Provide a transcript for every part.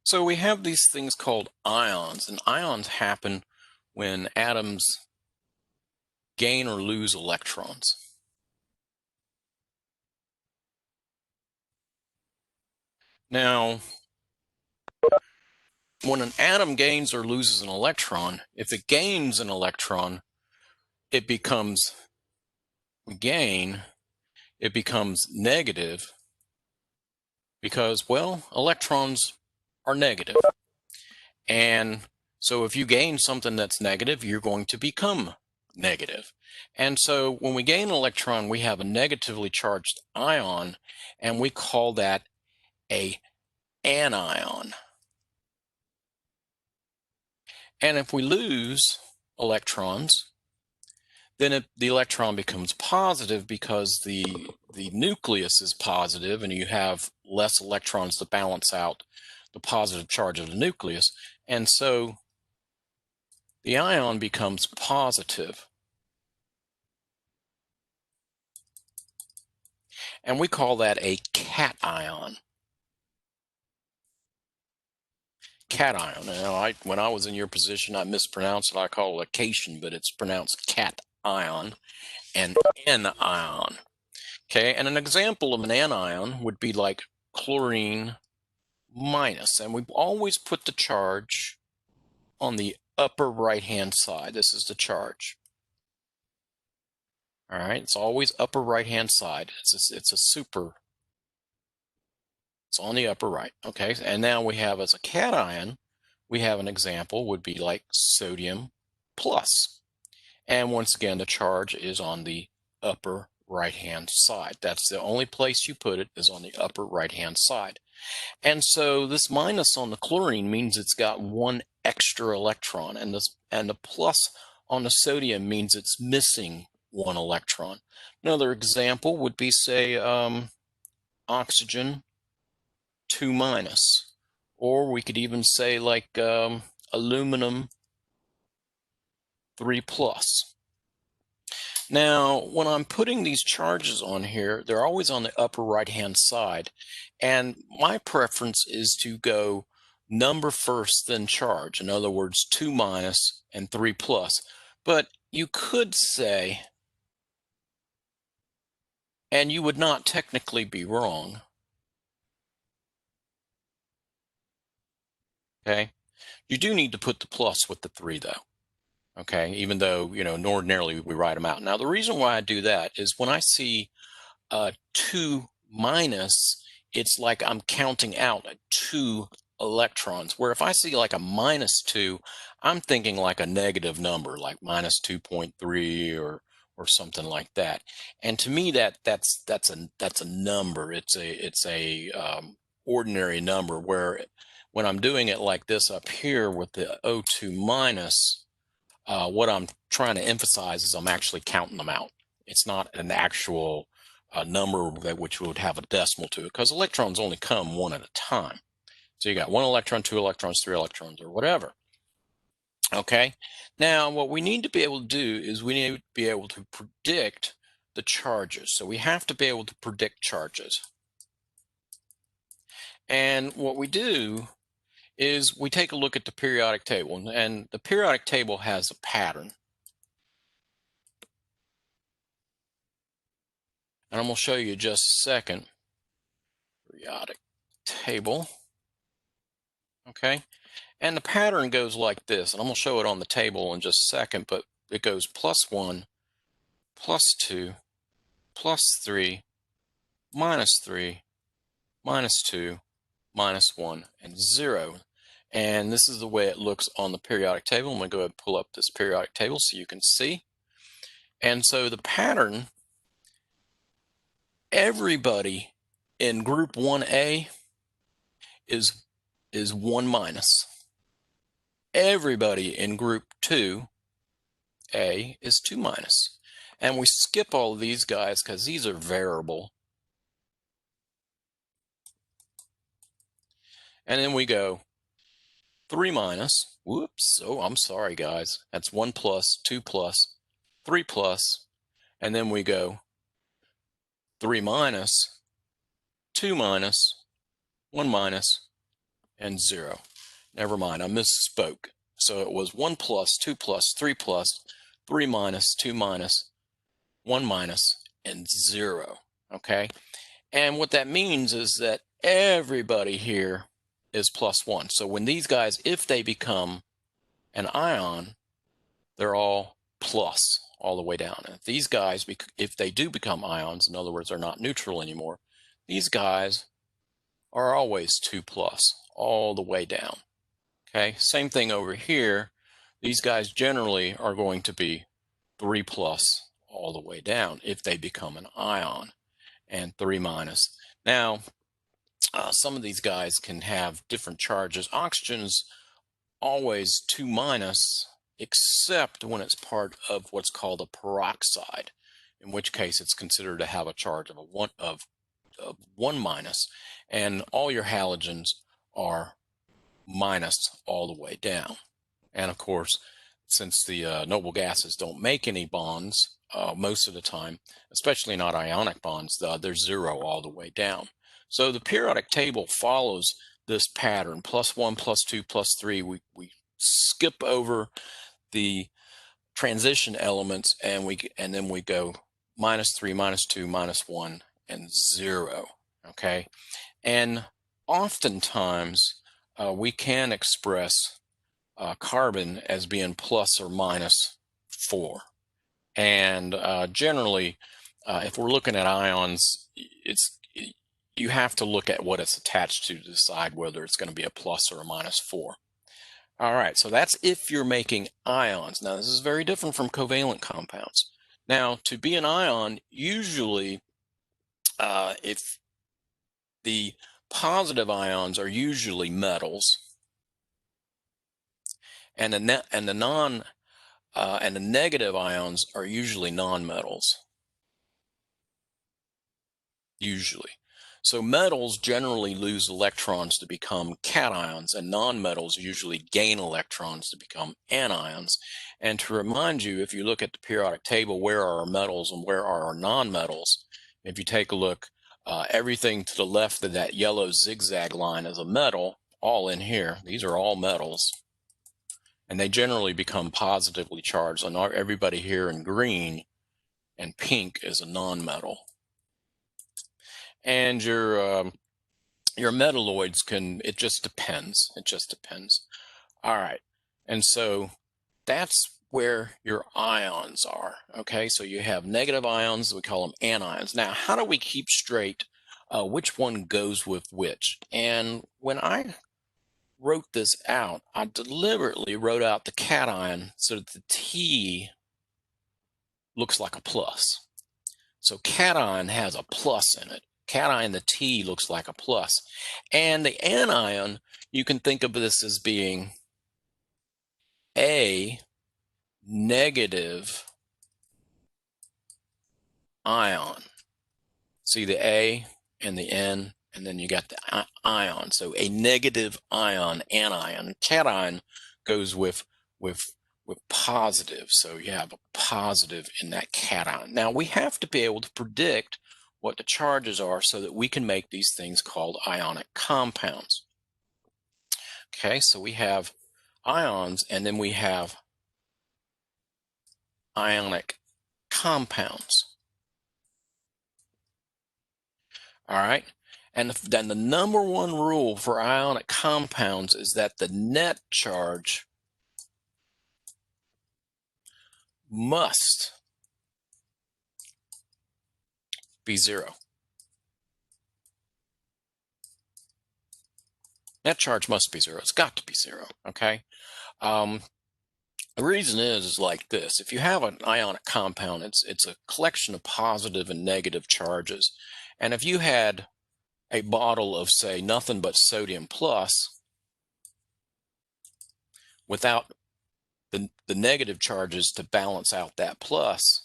So we have these things called ions, and ions happen when atoms gain or lose electrons. Now, when an atom gains or loses an electron, if it gains an electron, it becomes it becomes negative because, well, electrons are negative. And so if you gain something that's negative, you're going to become negative. And so when we gain an electron, we have a negatively charged ion, and we call that a anion. And if we lose electrons, then the electron becomes positive because the nucleus is positive, and you have less electrons to balance out the positive charge of the nucleus. And so the ion becomes positive. And we call that a cation. Cation. Now, when I was in your position, I mispronounced it. I call it a cation, but it's pronounced cation and anion. Okay, and an example of an anion would be like chlorine minus, and we've always put the charge on the upper right-hand side. This is the charge. All right, it's always upper right-hand side. It's on the upper right. Okay, and now we have as a cation, we have an example would be like sodium plus. And once again, the charge is on the upper right-hand side. That's the only place you put it, is on the upper right-hand side. And so this minus on the chlorine means it's got one extra electron, and the plus on the sodium means it's missing one electron. Another example would be, say, oxygen 2 minus, or we could even say like aluminum 3 plus. Now, when I'm putting these charges on here, they're always on the upper right-hand side, and my preference is to go number first, then charge. In other words, 2 minus and 3 plus. But you could say, and you would not technically be wrong, okay? You do need to put the plus with the 3, though. Okay, even though, ordinarily we write them out. Now, the reason why I do that is when I see 2 minus, it's like I'm counting out 2 electrons, where if I see like a -2, I'm thinking like a negative number, like minus 2.3 or something like that. And to me, that's a number. It's a ordinary number, where when I'm doing it like this up here with the O2 minus, what I'm trying to emphasize is I'm actually counting them out. It's not an actual number which would have a decimal to it, because electrons only come one at a time. So you got 1 electron, 2 electrons, 3 electrons, or whatever. Okay, now what we need to be able to do is we need to be able to predict the charges. So we have to be able to predict charges. And what we do is we take a look at the periodic table, and the periodic table has a pattern. And I'm going to show you just a second. Periodic table. Okay, and the pattern goes like this, and I'm going to show it on the table in just a second, but it goes +1, +2, +3, -3, -2, -1, and 0. And this is the way it looks on the periodic table. I'm going to go ahead and pull up this periodic table so you can see. And so the pattern, everybody in group 1A is 1 minus. Everybody in group 2A is 2 minus. And we skip all of these guys because these are variable. And then we go 3 minus. Whoops. Oh, I'm sorry, guys. That's 1 plus, 2 plus, 3 plus. And then we go 3 minus, 2 minus, 1 minus, and 0. Never mind, I misspoke. So it was 1 plus, 2 plus, 3 plus, 3 minus, 2 minus, 1 minus, and 0. Okay? And what that means is that everybody here is plus 1. So when these guys, if they become an ion, they're all plus all the way down. And if these guys, if they do become ions, in other words, they're not neutral anymore, these guys are always 2 plus all the way down. Okay, same thing over here. These guys generally are going to be 3 plus all the way down if they become an ion, and 3 minus. Now, some of these guys can have different charges. Oxygen's always 2 minus, except when it's part of what's called a peroxide, in which case it's considered to have a charge of 1 minus, and all your halogens are minus all the way down. And of course, since the noble gases don't make any bonds most of the time, especially not ionic bonds, they're 0 all the way down. So the periodic table follows this pattern: plus 1, plus 2, plus 3. We skip over the transition elements, and then we go minus 3, minus 2, minus 1, and 0. Okay, and oftentimes we can express carbon as being plus or minus 4. And generally, if we're looking at ions, you have to look at what it's attached to decide whether it's going to be a plus or a minus 4. All right, so that's if you're making ions. Now, this is very different from covalent compounds. Now, to be an ion, usually, if the positive ions are usually metals, and the negative ions are usually nonmetals. Usually. So metals generally lose electrons to become cations, and nonmetals usually gain electrons to become anions. And to remind you, if you look at the periodic table, where are our metals and where are our nonmetals? If you take a look, everything to the left of that yellow zigzag line is a metal, all in here. These are all metals. And they generally become positively charged. And everybody here in green and pink is a nonmetal. And your metalloids it just depends. It just depends. All right. And so that's where your ions are. Okay. So you have negative ions, we call them anions. Now, how do we keep straight which one goes with which? And when I wrote this out, I deliberately wrote out the cation so that the T looks like a plus. So cation has a plus in it. Cation, the T, looks like a plus. And the anion, you can think of this as being a negative ion. See the A and the N, and then you got the ion. So a negative ion, anion. Cation goes with positive. So you have a positive in that cation. Now we have to be able to predict what the charges are so that we can make these things called ionic compounds. Okay, so we have ions, and then we have ionic compounds. All right, and then the number one rule for ionic compounds is that the net charge must be 0. Net charge must be 0. It's got to be 0. Okay. The reason is like this: if you have an ionic compound, it's a collection of positive and negative charges. And if you had a bottle of, say, nothing but sodium plus, without the negative charges to balance out that plus,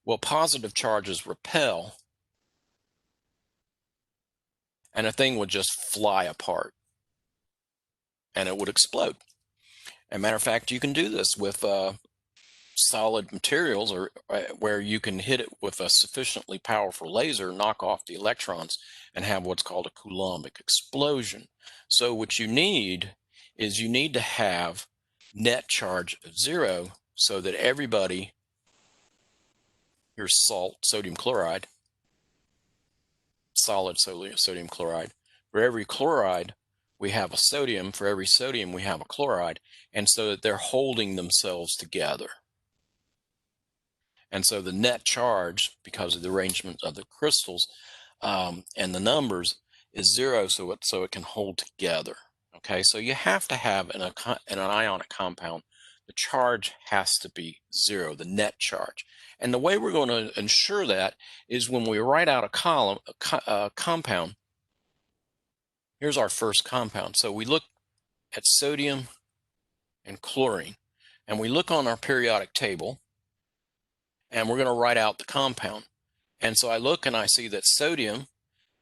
well, positive charges repel, and a thing would just fly apart, and it would explode. As a matter of fact, you can do this with solid materials, or where you can hit it with a sufficiently powerful laser, knock off the electrons, and have what's called a Coulombic explosion. So what you need is you need to have net charge of 0 so that everybody, here's salt, sodium chloride, solid sodium chloride. For every chloride, we have a sodium. For every sodium, we have a chloride. And so that they're holding themselves together. And so the net charge, because of the arrangement of the crystals and the numbers, is 0, so it can hold together. Okay, so you have to have in an ionic compound, the charge has to be 0, the net charge. And the way we're going to ensure that is when we write out a compound. Here's our first compound. So we look at sodium and chlorine, and we look on our periodic table, and we're going to write out the compound. And so I look and I see that sodium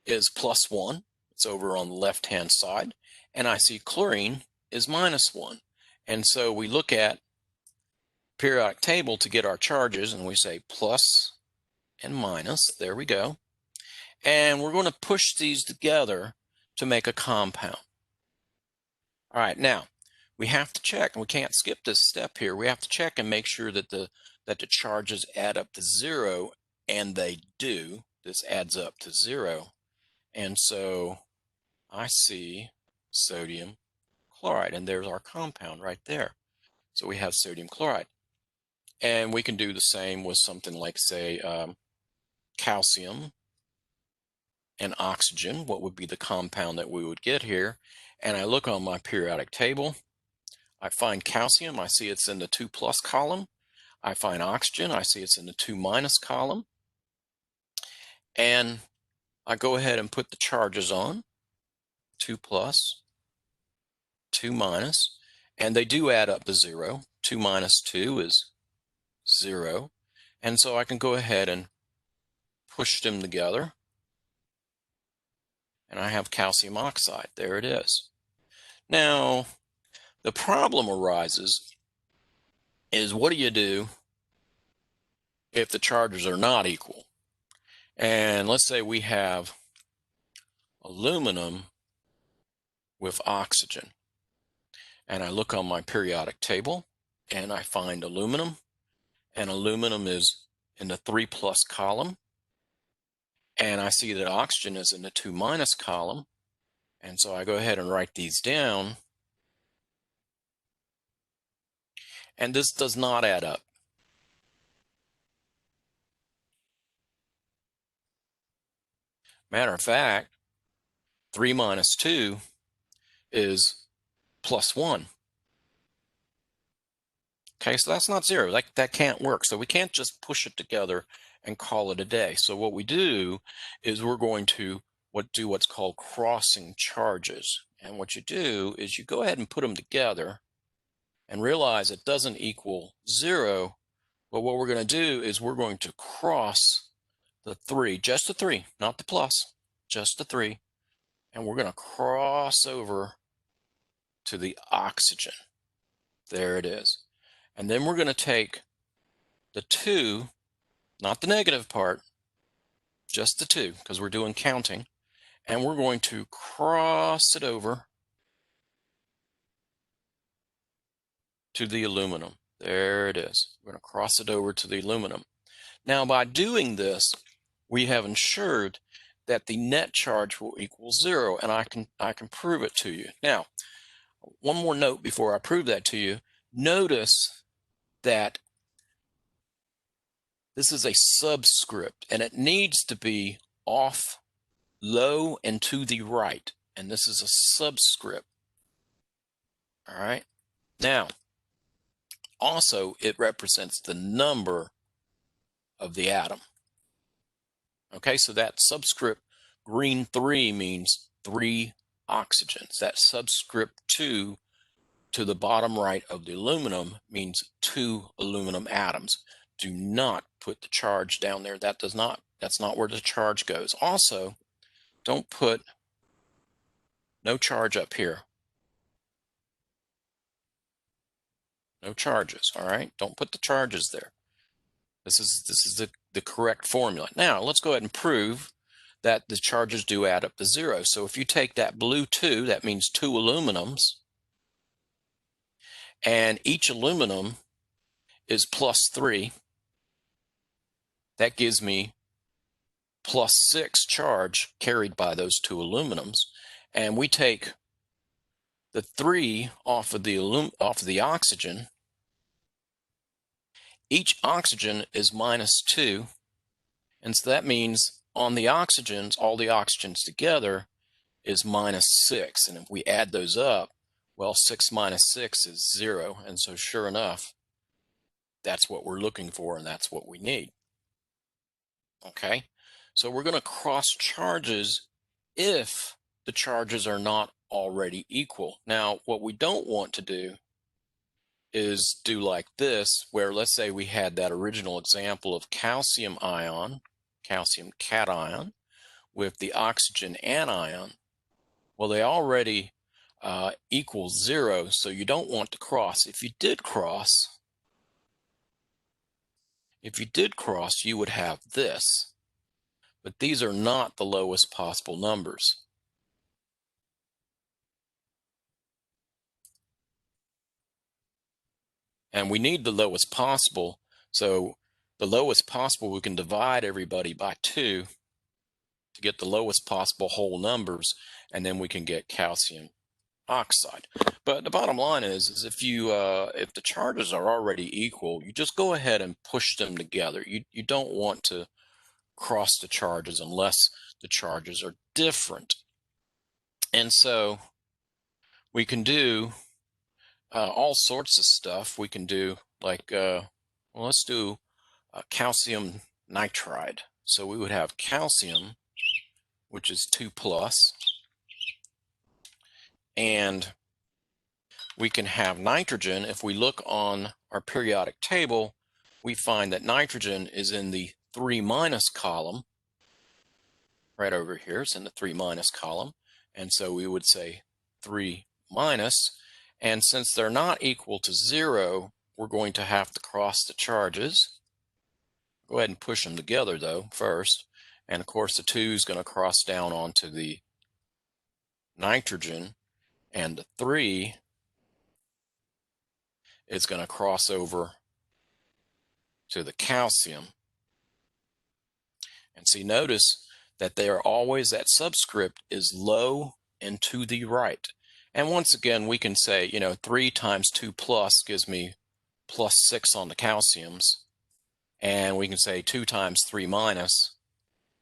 is +1. It's over on the left-hand side. And I see chlorine is -1. And so we look at periodic table to get our charges, and we say plus and minus. There we go. And we're going to push these together to make a compound. All right, now we have to check, and we can't skip this step here. We have to check and make sure that the charges add up to 0, and they do. This adds up to 0. And so I see sodium chloride, and there's our compound right there. So we have sodium chloride. And we can do the same with something like, say, calcium and oxygen. What would be the compound that we would get here? And I look on my periodic table. I find calcium. I see it's in the 2+ column. I find oxygen. I see it's in the 2- column. And I go ahead and put the charges on, 2+, 2-, and they do add up to 0. 2 - 2 is 0. And so I can go ahead and push them together, and I have calcium oxide. There it is. Now, the problem arises is, what do you do if the charges are not equal? And let's say we have aluminum with oxygen. And I look on my periodic table, and I find aluminum, and aluminum is in the 3+ column. And I see that oxygen is in the 2- column. And so I go ahead and write these down. And this does not add up. Matter of fact, 3 - 2 is +1. Okay, so that's not 0. That can't work. So we can't just push it together and call it a day. So what we do is we're going to do what's called crossing charges. And what you do is you go ahead and put them together and realize it doesn't equal 0. But what we're going to do is we're going to cross the 3, just the 3, not the plus, just the 3. And we're going to cross over to the oxygen. There it is. And then we're going to take the 2, not the negative part, just the 2, because we're doing counting, and we're going to cross it over to the aluminum. There it is. We're going to cross it over to the aluminum. Now, by doing this, we have ensured that the net charge will equal 0, and I can prove it to you. Now, one more note before I prove that to you. Notice that this is a subscript, and it needs to be off, low, and to the right. And this is a subscript. All right. Now, also, it represents the number of the atom. Okay, so that subscript green 3 means 3 oxygens. That subscript 2 to the bottom right of the aluminum means 2 aluminum atoms. Do not put the charge down there. That's not where the charge goes. Also, don't put no charge up here. No charges, all right? Don't put the charges there. This is the correct formula. Now, let's go ahead and prove that the charges do add up to 0. So if you take that blue 2, that means 2 aluminums, and each aluminum is plus 3. That gives me plus 6 charge carried by those 2 aluminums. And we take the 3 off of the oxygen. Each oxygen is minus 2. And so that means on the oxygens, all the oxygens together is minus 6. And if we add those up, well, 6 minus 6 is 0. And so sure enough, that's what we're looking for, and that's what we need. Okay, so we're going to cross charges if the charges are not already equal. Now, what we don't want to do is do like this, where let's say we had that original example of calcium ion, calcium cation, with the oxygen anion. Well, they already equal 0, so you don't want to cross. If you did cross, you would have this. But these are not the lowest possible numbers. And we need the lowest possible. So the lowest possible, we can divide everybody by 2 to get the lowest possible whole numbers, and then we can get calcium oxide. But the bottom line is if the charges are already equal, you just go ahead and push them together. You don't want to cross the charges unless the charges are different. And so we can do all sorts of stuff. We can do like, well, let's do calcium nitride. So we would have calcium, which is 2 plus, and we can have nitrogen. If we look on our periodic table, we find that nitrogen is in the 3 minus column. Right over here, it's in the 3 minus column. And so we would say 3 minus. And since they're not equal to 0, we're going to have to cross the charges. Go ahead and push them together, though, first. And of course, the 2 is going to cross down onto the nitrogen, and the 3 is going to cross over to the calcium. And see, notice that they are always, that subscript is low and to the right. And once again, we can say, 3 times 2 plus gives me plus 6 on the calciums. And we can say 2 times 3 minus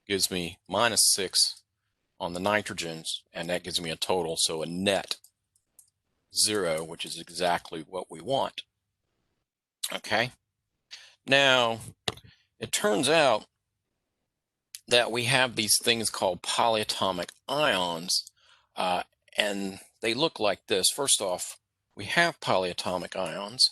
gives me minus 6 on the nitrogens, and that gives me a total, so a net 0, which is exactly what we want. Okay? Now, it turns out that we have these things called polyatomic ions, and they look like this. First off, we have polyatomic ions,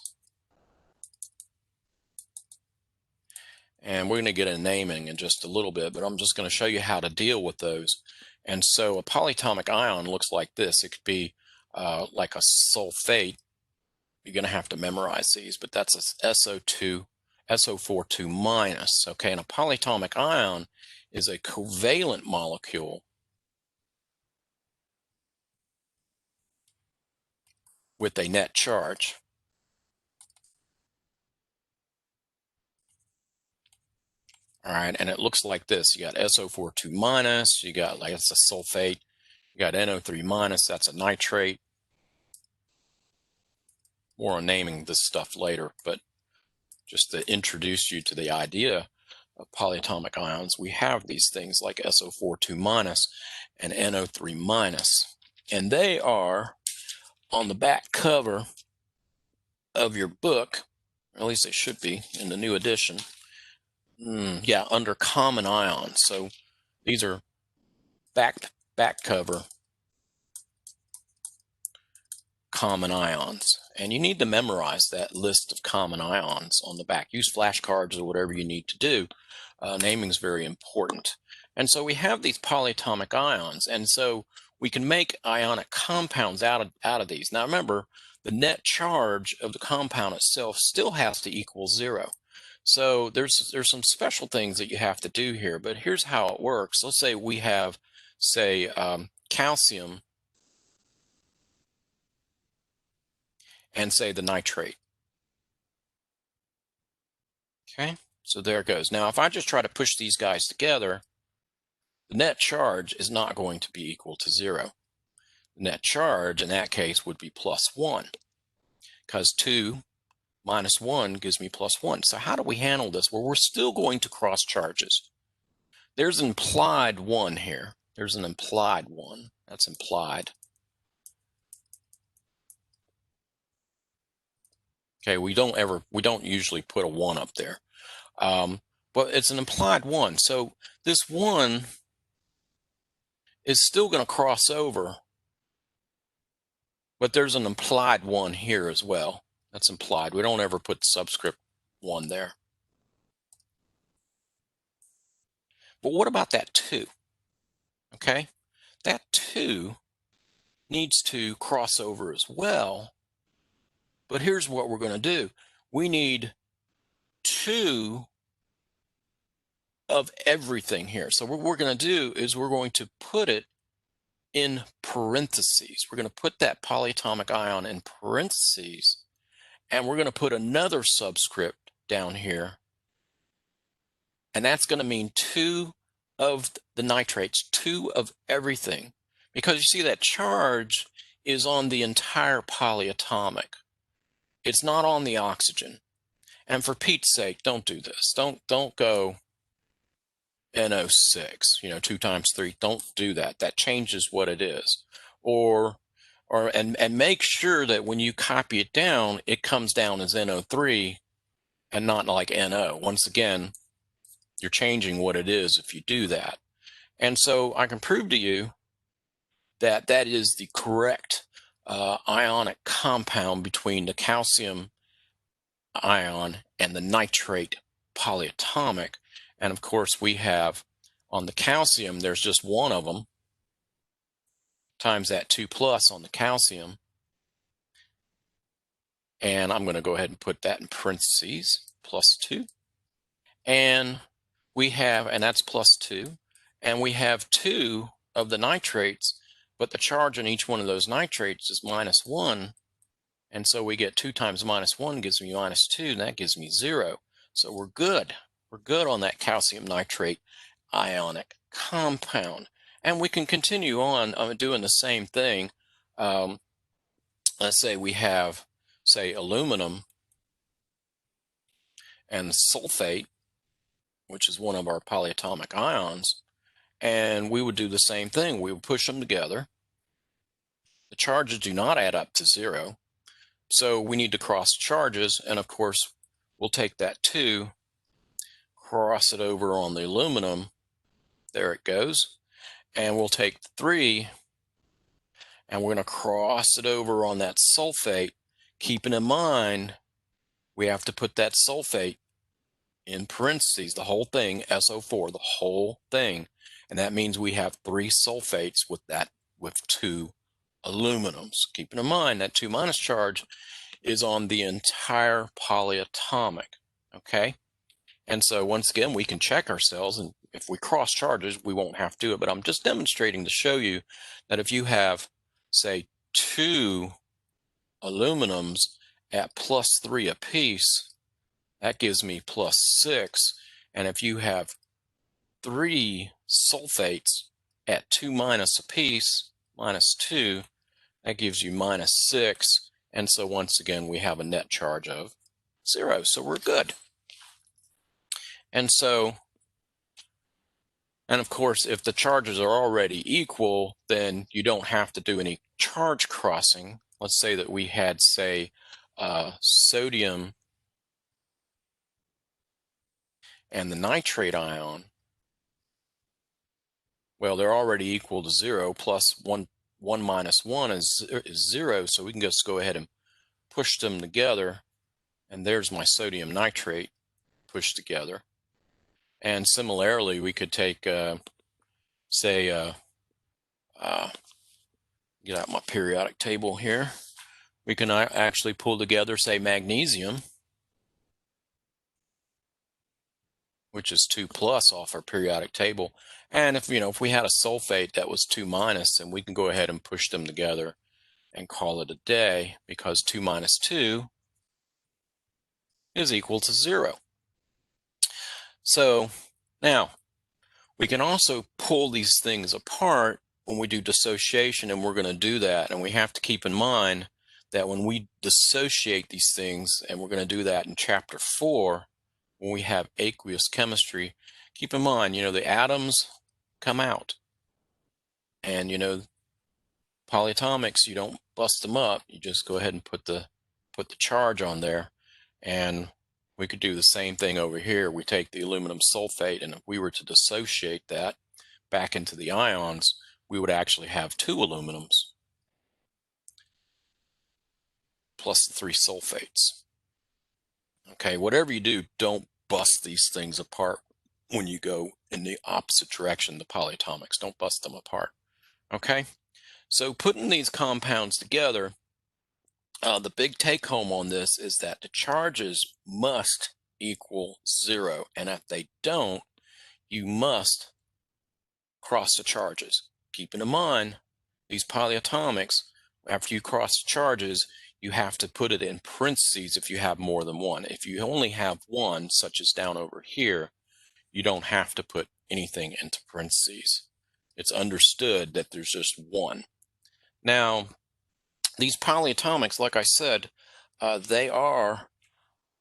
and we're going to get into naming in just a little bit, but I'm just going to show you how to deal with those. And so a polyatomic ion looks like this. It could be like a sulfate. You're going to have to memorize these, but that's a SO2, SO4 2 minus. Okay, and a polyatomic ion is a covalent molecule with a net charge. All right, and it looks like this. You got SO4 2 minus, you got, like, it's a sulfate, you got NO3 minus, that's a nitrate. More on naming this stuff later, but just to introduce you to the idea of polyatomic ions, we have these things like SO4 2 minus and NO3 minus, and they are on the back cover of your book, or at least they should be in the new edition. Yeah, under common ions. So these are back cover common ions, and you need to memorize that list of common ions on the back. Use flashcards or whatever you need to do. Naming is very important. And so we have these polyatomic ions, and so we can make ionic compounds out of these. Now remember, the net charge of the compound itself still has to equal 0. So there's some special things that you have to do here, but here's how it works. Let's say we have, say, calcium and say the nitrate. Okay, so there it goes. Now, if I just try to push these guys together, the net charge is not going to be equal to 0. The net charge in that case would be +1, because 2 minus 1 gives me +1. So how do we handle this? Well, we're still going to cross charges. There's an implied 1 here. There's an implied 1. That's implied. Okay, we don't usually put a 1 up there. But it's an implied 1. So this 1 is still going to cross over, but there's an implied 1 here as well. That's implied. We don't ever put subscript 1 there. But what about that 2? Okay, that 2 needs to cross over as well. But here's what we're going to do. We need 2 of everything here. So what we're going to do is we're going to put it in parentheses. We're going to put that polyatomic ion in parentheses, and we're going to put another subscript down here. And that's going to mean 2 of the nitrates, 2 of everything. Because you see that charge is on the entire polyatomic. It's not on the oxygen. And for Pete's sake, don't do this. Don't go NO6, 2 times 3. Don't do that. That changes what it is. And make sure that when you copy it down, it comes down as NO3 and not like NO. Once again, you're changing what it is if you do that. And so I can prove to you that that is the correct ionic compound between the calcium ion and the nitrate polyatomic. And of course, we have on the calcium, there's just one of them, times that 2 plus on the calcium. And I'm going to go ahead and put that in parentheses, +2. And we have, and that's +2. And we have 2 of the nitrates, but the charge on each one of those nitrates is -1. And so we get 2 times -1 gives me -2, and that gives me 0. So we're good. We're good on that calcium nitrate ionic compound. And we can continue on doing the same thing. Let's say we have, say, aluminum and sulfate, which is one of our polyatomic ions. And we would do the same thing. We would push them together. The charges do not add up to 0. So we need to cross charges. And of course, we'll take that 2, cross it over on the aluminum. There it goes. And we'll take 3, and we're going to cross it over on that sulfate, keeping in mind we have to put that sulfate in parentheses, the whole thing, SO4, the whole thing. And that means we have 3 sulfates with 2 aluminums. Keeping in mind that 2 minus charge is on the entire polyatomic. Okay? And so once again, we can check ourselves, and if we cross charges, we won't have to do it. But I'm just demonstrating to show you that if you have, say, 2 aluminums at +3 apiece, that gives me +6. And if you have 3 sulfates at 2 minus apiece, -2, that gives you -6. And so once again, we have a net charge of 0. So we're good. And so, and of course, if the charges are already equal, then you don't have to do any charge crossing. Let's say that we had, say, sodium and the nitrate ion. Well, they're already equal to 0, plus 1 minus 1 is 0, so we can just go ahead and push them together. And there's my sodium nitrate pushed together. And similarly, we could take, say, get out my periodic table here. We can actually pull together, say, magnesium. which is 2 plus off our periodic table. And if we had a sulfate that was 2 minus, then we can go ahead and push them together and call it a day, because 2 minus 2 is equal to 0. So now we can also pull these things apart when we do dissociation, and we're going to do that. And we have to keep in mind that when we dissociate these things, and we're going to do that in chapter 4, when we have aqueous chemistry, keep in mind, the atoms come out. And, polyatomics, you don't bust them up. You just go ahead and put the charge on there. And we could do the same thing over here. We take the aluminum sulfate, and if we were to dissociate that back into the ions, we would actually have 2 aluminums plus the 3 sulfates. Okay, whatever you do, don't bust these things apart when you go in the opposite direction, the polyatomics. Don't bust them apart. Okay, so putting these compounds together, the big take home on this is that the charges must equal 0. And if they don't, you must cross the charges. Keeping in mind, these polyatomics, after you cross the charges, you have to put it in parentheses if you have more than one. If you only have one, such as down over here, you don't have to put anything into parentheses. It's understood that there's just one. Now, these polyatomics, like I said, they are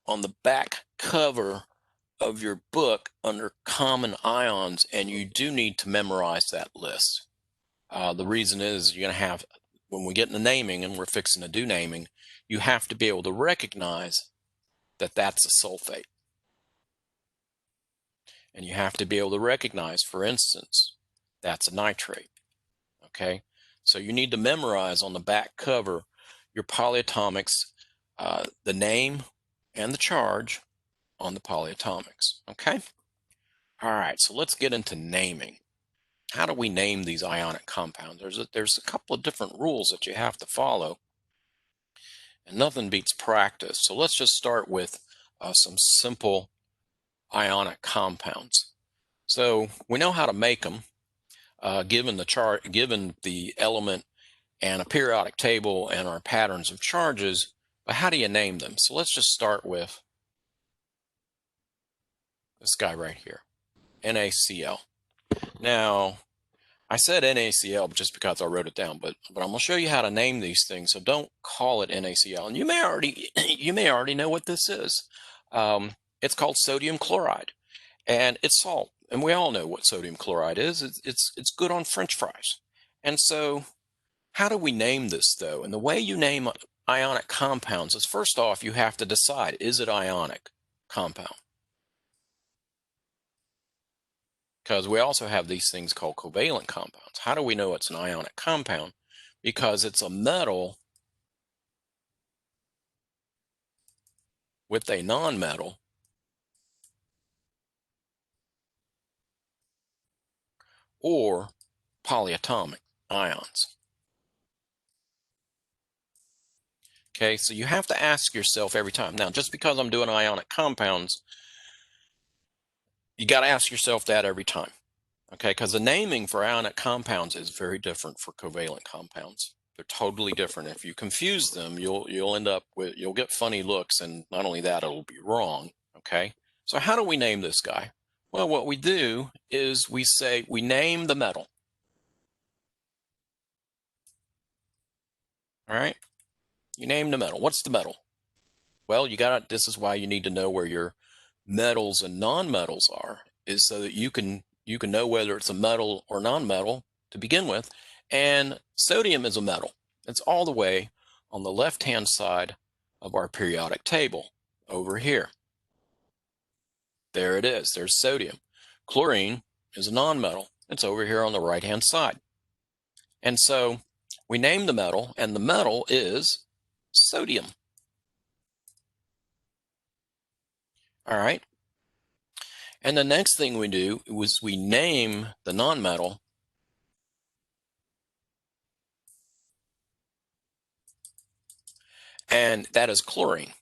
on the back cover of your book under common ions, and you do need to memorize that list. The reason is you're going to have, when we get into naming, and we're fixing to do naming, you have to be able to recognize that that's a sulfate. And you have to be able to recognize, for instance, that's a nitrate. Okay, so you need to memorize on the back cover your polyatomics, the name and the charge on the polyatomics. Okay, all right, so let's get into naming. How do we name these ionic compounds? There's a couple of different rules that you have to follow, and nothing beats practice. So let's just start with some simple ionic compounds. So we know how to make them, given the element and a periodic table and our patterns of charges, but how do you name them? So let's just start with this guy right here, NaCl. Now, I said NaCl just because I wrote it down, but I'm going to show you how to name these things, so don't call it NaCl. And you may already know what this is. It's called sodium chloride, and it's salt. And we all know what sodium chloride is. It's good on French fries. And so, how do we name this, though? And the way you name ionic compounds is, first off, you have to decide, is it ionic compound? Because we also have these things called covalent compounds. How do we know it's an ionic compound? Because it's a metal with a nonmetal or polyatomic ions. Okay, so you have to ask yourself every time. Now, just because I'm doing ionic compounds, you got to ask yourself that every time. Okay, because the naming for ionic compounds is very different for covalent compounds. They're totally different. If you confuse them, you'll end up with, you'll get funny looks, and not only that, it'll be wrong. Okay, so how do we name this guy? Well, what we do is we name the metal. All right, you name the metal. What's the metal? Well, this is why you need to know where your metals and nonmetals are, is so that you can know whether it's a metal or nonmetal to begin with. And sodium is a metal. It's all the way on the left-hand side of our periodic table over here. There it is. There's sodium. Chlorine is a nonmetal. It's over here on the right-hand side. And so we name the metal, and the metal is sodium. All right. And the next thing we do is we name the nonmetal, and that is chlorine.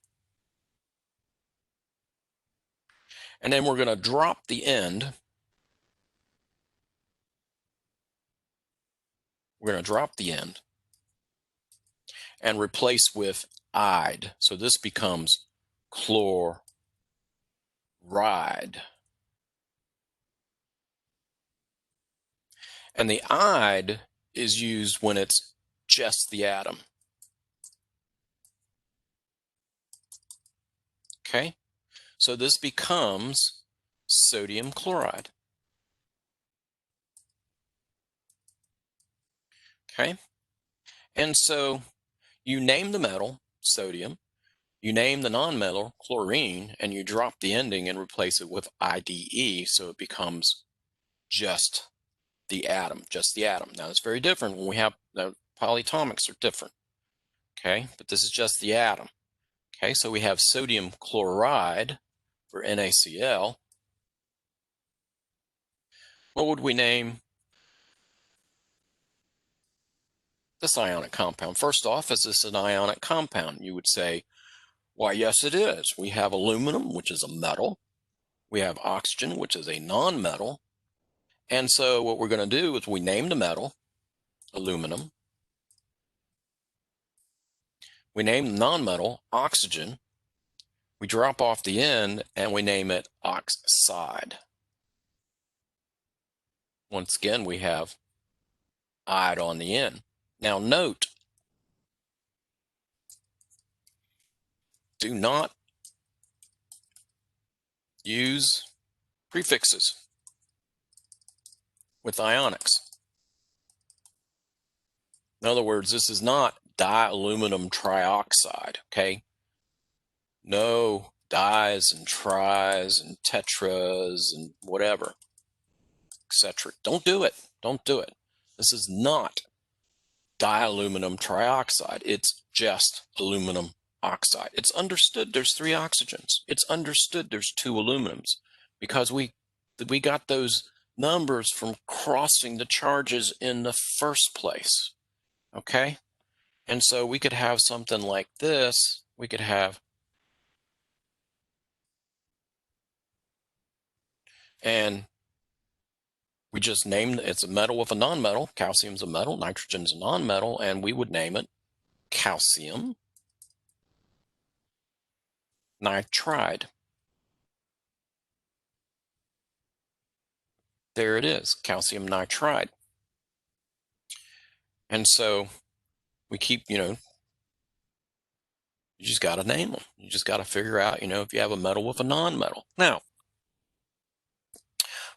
And then we're going to drop the end. We're going to drop the end and replace with "ide." So this becomes chloride. And the "ide" is used when it's just the atom. Okay? So this becomes sodium chloride. Okay? And so you name the metal, sodium, you name the nonmetal, chlorine, and you drop the ending and replace it with IDE, so it becomes just the atom, just the atom. Now it's very different when we have the polyatomics are different. Okay, but this is just the atom. Okay, so we have sodium chloride for NaCl. What would we name this ionic compound? First off, is this an ionic compound? You would say, why, yes, it is. We have aluminum, which is a metal. We have oxygen, which is a non-metal. And so what we're going to do is we name the metal, aluminum. We name the non-metal, oxygen. We drop off the end and we name it oxide. Once again, we have "ide" on the end. Now note, do not use prefixes with ionics. In other words, this is not dialuminum trioxide, okay? No dies and tris and tetras and whatever, etc. Don't do it. Don't do it. This is not dialuminum trioxide. It's just aluminum oxide. It's understood there's 3 oxygens. It's understood there's 2 aluminums because we got those numbers from crossing the charges in the first place. Okay? And so we could have something like this. We could have, and we just named it's a metal with a nonmetal. Calcium's a metal, nitrogen's a nonmetal, and we would name it calcium nitride. There it is, calcium nitride. And so we keep, you just got to name them. You just got to figure out, if you have a metal with a nonmetal. Now,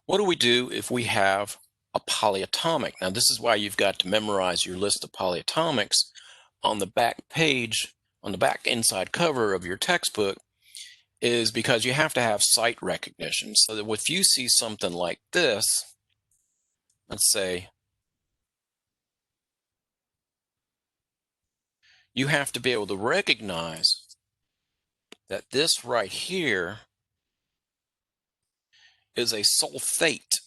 what do we do if we have a polyatomic? Now, this is why you've got to memorize your list of polyatomics on the back page, on the back inside cover of your textbook, is because you have to have sight recognition. So that if you see something like this, let's say, you have to be able to recognize that this right here is a sulfate.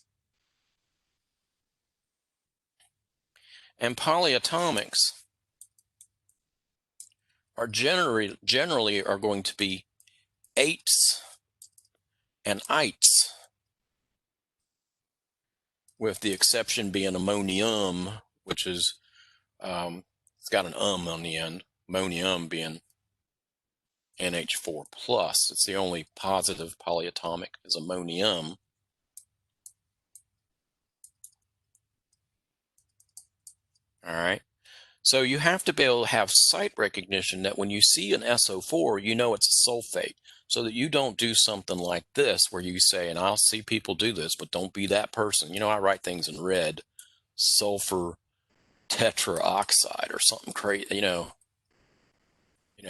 And polyatomics are generally are going to be ates and ites, with the exception being ammonium, which is it's got an on the end. Ammonium being NH4 plus. It's the only positive polyatomic is ammonium. All right. So you have to be able to have sight recognition that when you see an SO4, you know it's a sulfate, so that you don't do something like this where you say, and I'll see people do this, but don't be that person. I write things in red, sulfur tetraoxide or something crazy,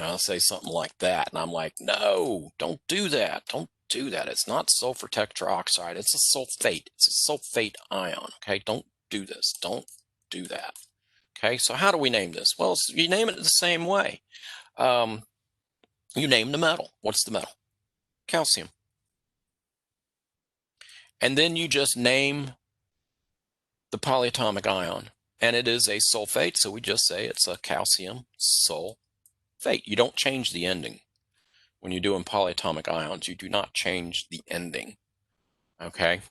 I'll say something like that, and I'm like, no, don't do that. Don't do that. It's not sulfur tetraoxide. It's a sulfate. It's a sulfate ion. Okay, don't do this. Don't do that. Okay, so how do we name this? Well, you name it the same way. You name the metal. What's the metal? Calcium. And then you just name the polyatomic ion. And it is a sulfate, so we just say it's a calcium sulfate. You don't change the ending. when you're doing polyatomic ions, you do not change the ending, okay?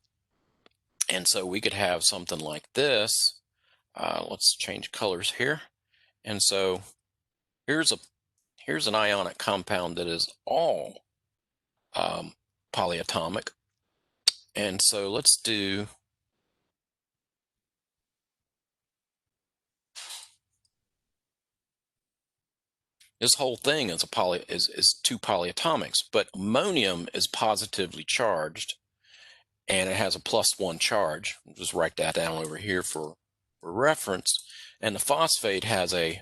And so we could have something like this. Let's change colors here. And so here's an ionic compound that is all polyatomic. And so let's do this whole thing is is two polyatomics, but ammonium is positively charged and it has a +1 charge. I'll just write that down over here for reference. And the phosphate has this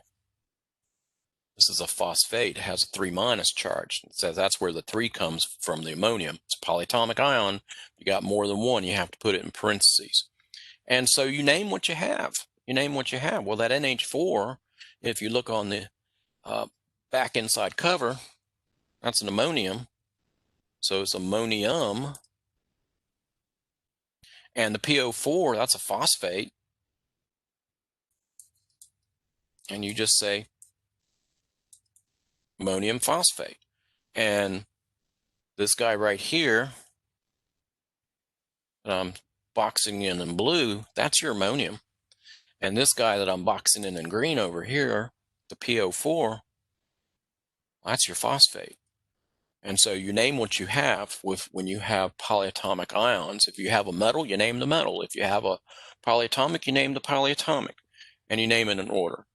is a phosphate, it has a 3- charge. It says that's where the 3 comes from, the ammonium. It's a polyatomic ion. You got more than one, you have to put it in parentheses. And so you name what you have. You name what you have. Well, that NH4, if you look on the back inside cover, that's an ammonium. So it's ammonium. And the PO4, that's a phosphate. And you just say ammonium phosphate. And this guy right here that I'm boxing in blue, that's your ammonium. And this guy that I'm boxing in green over here, the PO4, that's your phosphate. And so you name what you have when you have polyatomic ions. If you have a metal, you name the metal. If you have a polyatomic, you name the polyatomic, and you name it in order.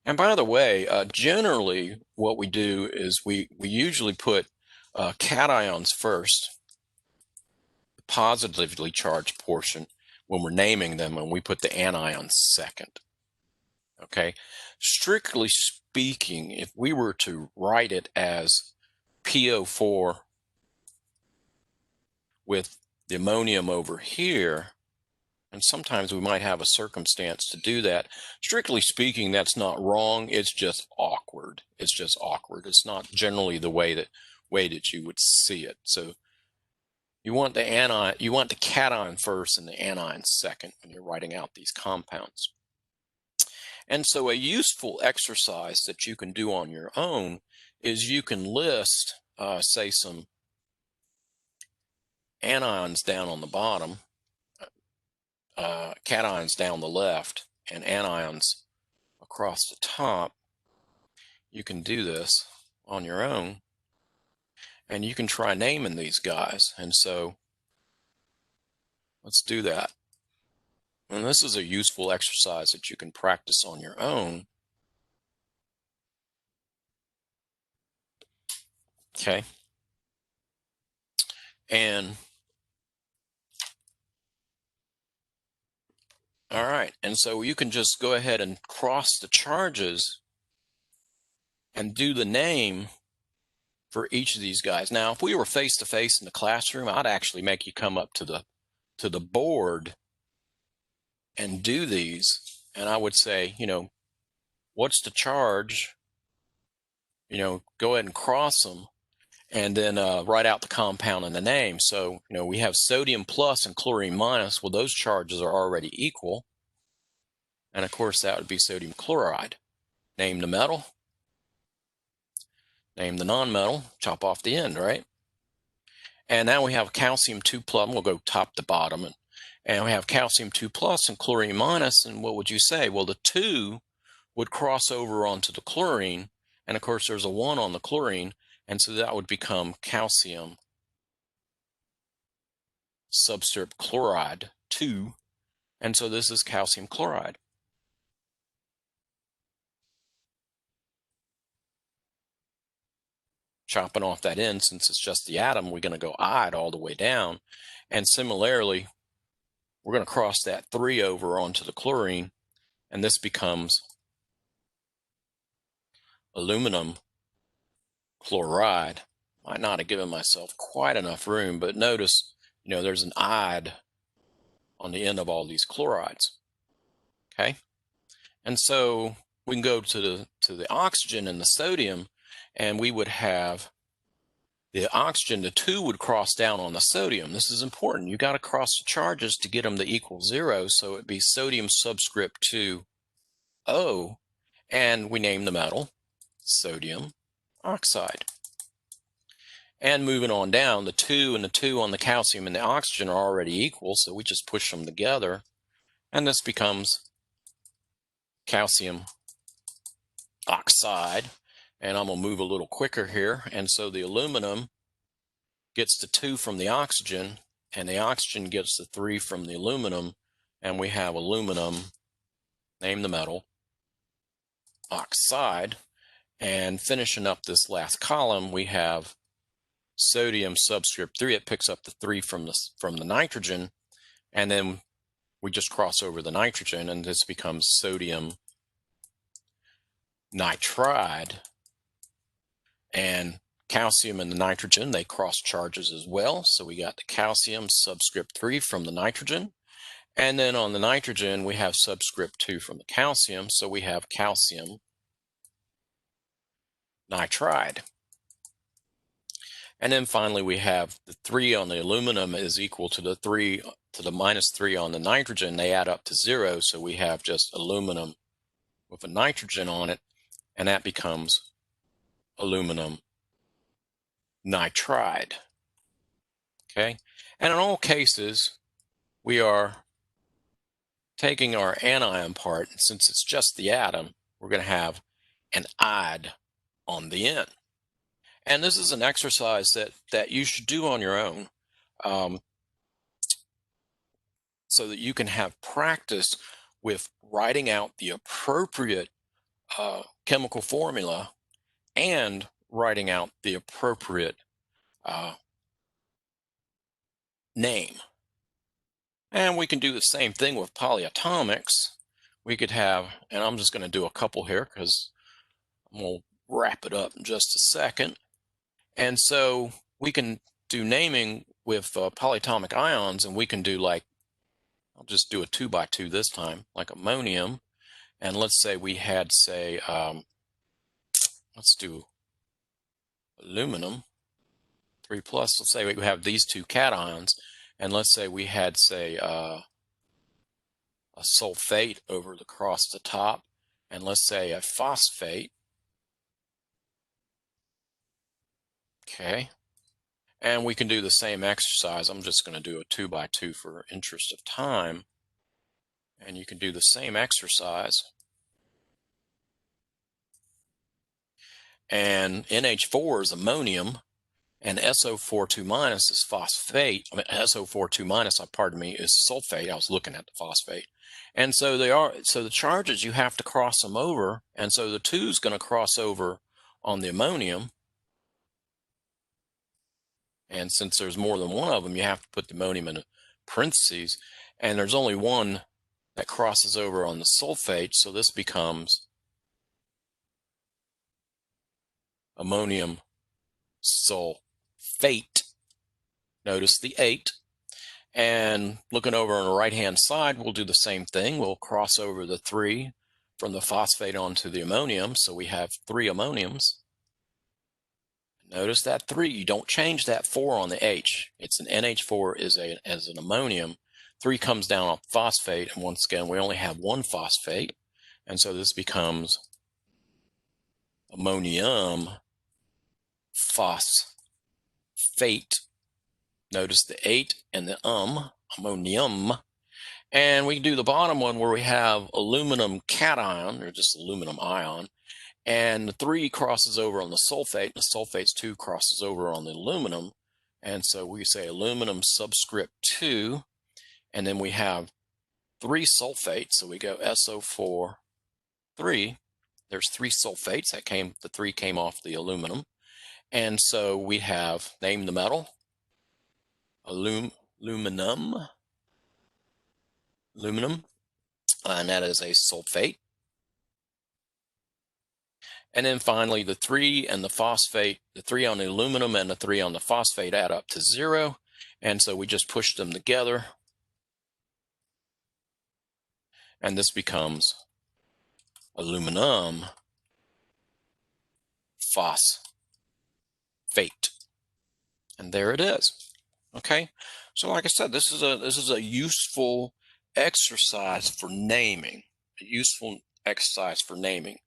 And by the way, generally what we do is we usually put cations first, the positively charged portion, when we're naming them, and we put the anions second. Okay? Strictly speaking, if we were to write it as PO4 with the ammonium over here, and sometimes we might have a circumstance to do that. Strictly speaking, that's not wrong. It's just awkward. It's just awkward. It's not generally the way that you would see it. So you want the cation first and the anion second when you're writing out these compounds. And so a useful exercise that you can do on your own is you can list, say, some anions down on the bottom, cations down the left, and anions across the top. You can do this on your own, and you can try naming these guys. And so let's do that. And this is a useful exercise that you can practice on your own. Okay. And all right. And so you can just go ahead and cross the charges and do the name for each of these guys. Now, if we were face to face in the classroom, I'd actually make you come up to the board and do these. And I would say, what's the charge? Go ahead and cross them, and then write out the compound and the name. So, we have sodium plus and chlorine minus. Well, those charges are already equal. And of course, that would be sodium chloride. Name the metal, name the nonmetal, chop off the end, right? And now we have calcium 2 plus. We'll go top to bottom. And we have calcium 2 plus and chlorine minus. And what would you say? Well, the 2 would cross over onto the chlorine. And of course, there's a 1 on the chlorine. And so that would become calcium substrate chloride 2. And so this is calcium chloride. Chopping off that end, since it's just the atom, we're going to go iod all the way down. And similarly, we're going to cross that 3 over onto the chlorine, and this becomes aluminum chloride. Might not have given myself quite enough room, but notice, there's an iod on the end of all these chlorides. Okay? And so we can go to the oxygen and the sodium, and we would have the oxygen, the 2 would cross down on the sodium. This is important. You got to cross the charges to get them to equal 0. So it'd be sodium subscript 2 O, and we name the metal sodium oxide. And moving on down, the 2 and the 2 on the calcium and the oxygen are already equal, so we just push them together, and this becomes calcium oxide. And I'm going to move a little quicker here. And so the aluminum gets the 2 from the oxygen, and the oxygen gets the 3 from the aluminum, and we have aluminum, name the metal, oxide. And finishing up this last column, we have sodium subscript 3. It picks up the 3 from the nitrogen, and then we just cross over the nitrogen, and this becomes sodium nitride. And calcium and the nitrogen, they cross charges as well. So we got the calcium subscript 3 from the nitrogen. And then on the nitrogen, we have subscript 2 from the calcium. So we have calcium nitride. And then finally, we have the 3 on the aluminum is equal to the 3 to the minus 3 on the nitrogen. They add up to 0. So we have just aluminum with a nitrogen on it, and that becomes aluminum nitride. Okay. And in all cases, we are taking our anion part, and since it's just the atom, we're going to have an "ide" on the end. And this is an exercise that you should do on your own, so that you can have practice with writing out the appropriate chemical formula and writing out the appropriate name. And we can do the same thing with polyatomics. We could have, and I'm just going to do a couple here because I'm going to wrap it up in just a second. And so we can do naming with polyatomic ions, and we can do, like, I'll just do a 2 by 2 this time, like ammonium. And let's say we had, say, let's do aluminum 3 plus. Let's say we have these 2 cations, and let's say we had, say, a sulfate over across the top, and let's say a phosphate. Okay. And we can do the same exercise. I'm just going to do a 2 by 2 for interest of time. And you can do the same exercise. And NH4 is ammonium, and SO42 minus is phosphate. I mean, SO42 minus, pardon me, is sulfate. I was looking at the phosphate. And so so the charges, you have to cross them over. And so the 2 is going to cross over on the ammonium. And since there's more than one of them, you have to put the ammonium in parentheses. And there's only one that crosses over on the sulfate. So this becomes ammonium sulfate. Notice the 8. And looking over on the right-hand side, we'll do the same thing. We'll cross over the 3 from the phosphate onto the ammonium. So we have 3 ammoniums. Notice that 3, you don't change that 4 on the H. It's an NH4 as an ammonium. 3 comes down on phosphate, and once again, we only have 1 phosphate. And so this becomes ammonium phosphate. Notice the 8 and the ammonium. And we do the bottom one where we have aluminum cation, or just aluminum ion. And the 3 crosses over on the sulfate, and the sulfate's 2 crosses over on the aluminum. And so we say aluminum subscript 2, and then we have 3 sulfates. So we go SO4, 3. There's 3 sulfates. The 3 came off the aluminum. And so we have, name the metal, aluminum, and that is a sulfate. And then finally, the 3 and the phosphate, the 3 on the aluminum and the 3 on the phosphate add up to 0. And so we just push them together. And this becomes aluminum phosphate. And there it is. Okay. So like I said, this is a useful exercise for naming. A useful exercise for naming.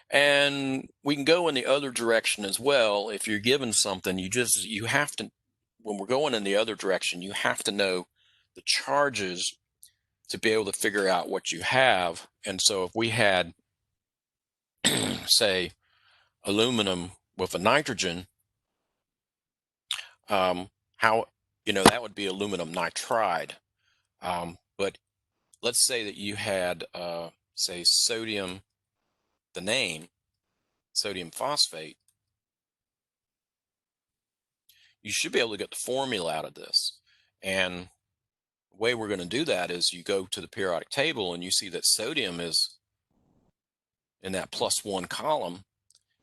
And we can go in the other direction as well. If you're given something, you have to, when we're going in the other direction, you have to know the charges to be able to figure out what you have. And so if we had, say, aluminum with a nitrogen, how, that would be aluminum nitride. But let's say that you had, say, sodium, the name, sodium phosphate. You should be able to get the formula out of this. And the way we're going to do that is you go to the periodic table and you see that sodium is in that +1 column,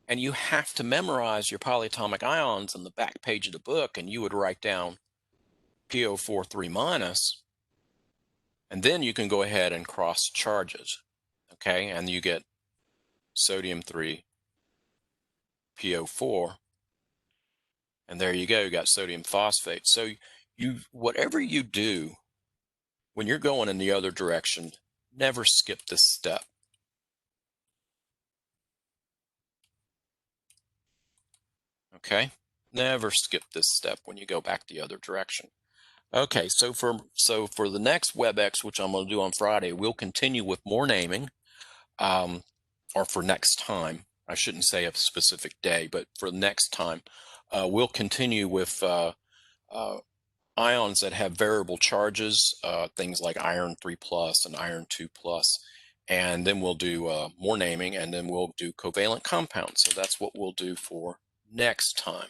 and you have to memorize your polyatomic ions on the back page of the book, and you would write down PO4 3 minus, and then you can go ahead and cross charges, okay? And you get sodium 3 PO4, and there you go, you got sodium phosphate. So whatever you do when you're going in the other direction, never skip this step. Okay, never skip this step when you go back the other direction. Okay, so for the next WebEx, which I'm going to do on Friday, we'll continue with more naming, or for next time. I shouldn't say a specific day, but for next time, we'll continue with ions that have variable charges, things like iron 3 plus and iron 2 plus, and then we'll do more naming, and then we'll do covalent compounds. So that's what we'll do for next time.